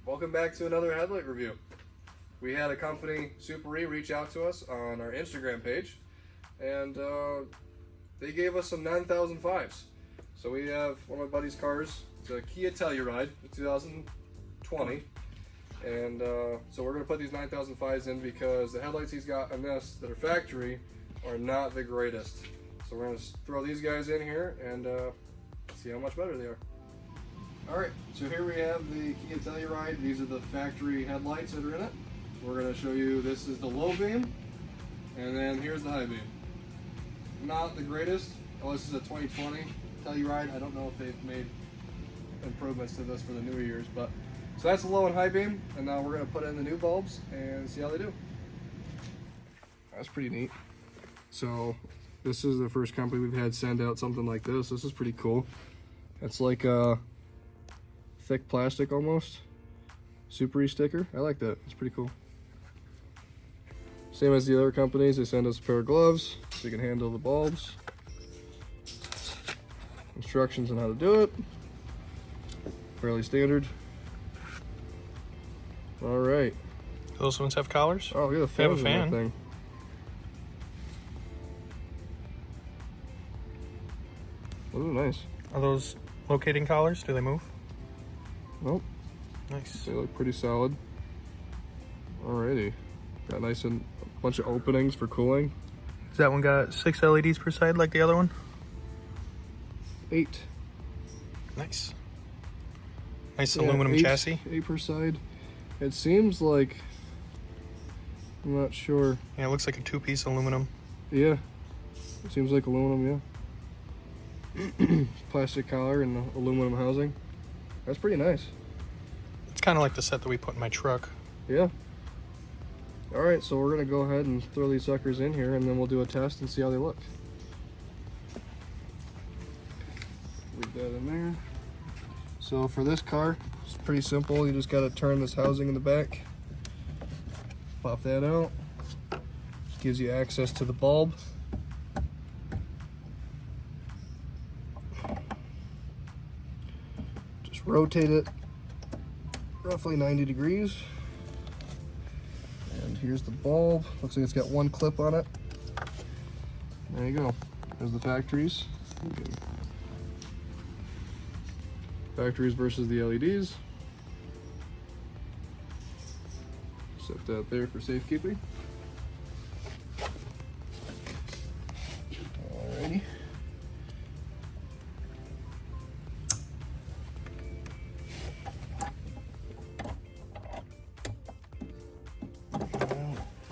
Welcome back to another headlight review. We had a company, SUPAREE, reach out to us on our Instagram page, and they gave us some 9005s. So we have one of my buddy's cars. It's a Kia Telluride, 2020, and so we're going to put these 9005s in because the headlights he's got on this that are factory are not the greatest. So we're going to throw these guys in here and see how much better they are. Alright, so here we have the Kia Telluride. These are the factory headlights that are in it. We're going to show you, this is the low beam, and then here's the high beam. Not the greatest. Oh, this is a 2020 Telluride. I don't know if they've made improvements to this for the newer years, but so that's the low and high beam, and now we're going to put in the new bulbs and see how they do. That's pretty neat. So this is the first company we've had send out something like this. This is pretty cool. It's like a thick plastic almost. SUPAREE sticker. I like that. It's pretty cool. Same as the other companies, they send us a pair of gloves so you can handle the bulbs. Instructions on how to do it. Fairly standard. Alright. Those ones have collars? Oh, yeah, the fan. They have a fan. Thing. Those are nice. Are those locating collars? Do they move? Nope. Nice. They look pretty solid. Alrighty. Got nice and a bunch of openings for cooling. Has that one got 6 LEDs per side like the other one? 8. Nice. Nice aluminum chassis. 8 per side. It seems like, I'm not sure. Yeah, it looks like a 2-piece aluminum. Yeah. It seems like aluminum, yeah. Plastic collar and aluminum housing. That's pretty nice. It's kind of like the set that we put in my truck. Yeah. Alright, so we're going to go ahead and throw these suckers in here, and then we'll do a test and see how they look. Leave that in there. So for this car, it's pretty simple. You just got to turn this housing in the back. Pop that out. Gives you access to the bulb. Just rotate it roughly 90 degrees. And here's the bulb. Looks like it's got one clip on it. There you go. There's the factories. Okay. Factories versus the LEDs. Set that there for safekeeping. Alrighty.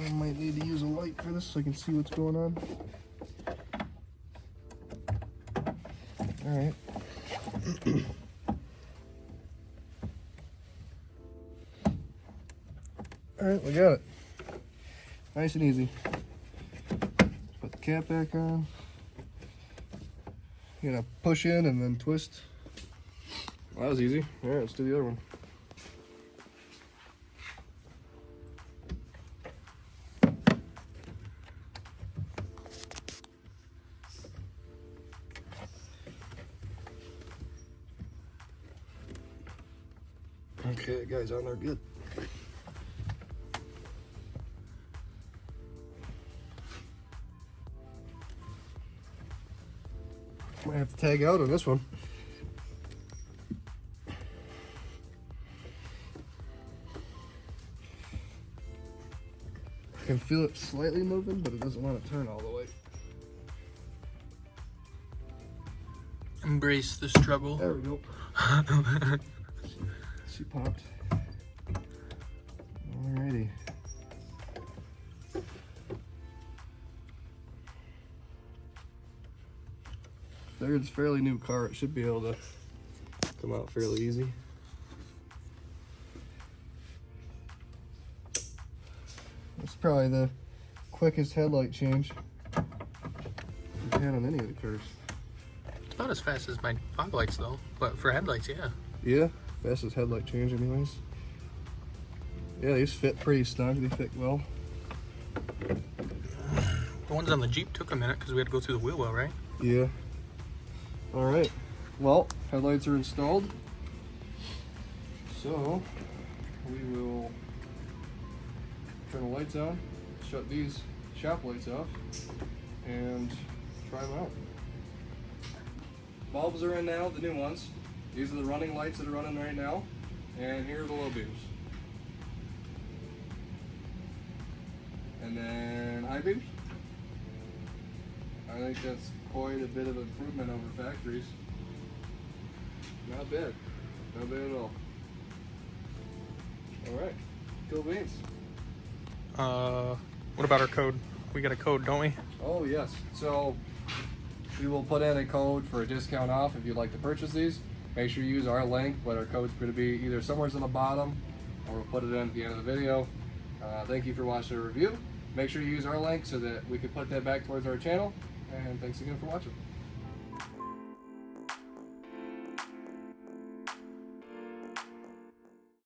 I might need to use a light for this so I can see what's going on. Alright. Alright, we got it. Nice and easy. Put the cap back on. You're gonna push in and then twist. Well, that was easy. Alright, let's do the other one. Okay, guys, on there good. Might have to tag out on this one. I can feel it slightly moving, but it doesn't want to turn all the way. Embrace the struggle. There we go. She popped. Alrighty. Figured it's a fairly new car. It should be able to come out fairly easy. It's probably the quickest headlight change we've had on any of the cars. It's not as fast as my fog lights though, but for headlights, yeah. Yeah, fastest headlight change anyways. Yeah, these fit pretty snug. They fit well. The ones on the Jeep took a minute because we had to go through the wheel well, right? Yeah. All right. Well, headlights are installed. So we will turn the lights on, shut these shop lights off, and try them out. Bulbs are in now, the new ones. These are the running lights that are running right now, and here are the low beams. And then high beams. I think that's quite a bit of improvement over factories. Not bad. Not bad at all. Alright. Cool beans. What about our code? We got a code, don't we? Oh yes. So we will put in a code for a discount off if you'd like to purchase these. Make sure you use our link, but our code's going to be either somewhere in the bottom or we'll put it in at the end of the video. Thank you for watching the review. Make sure you use our link so that we can put that back towards our channel. And thanks again for watching.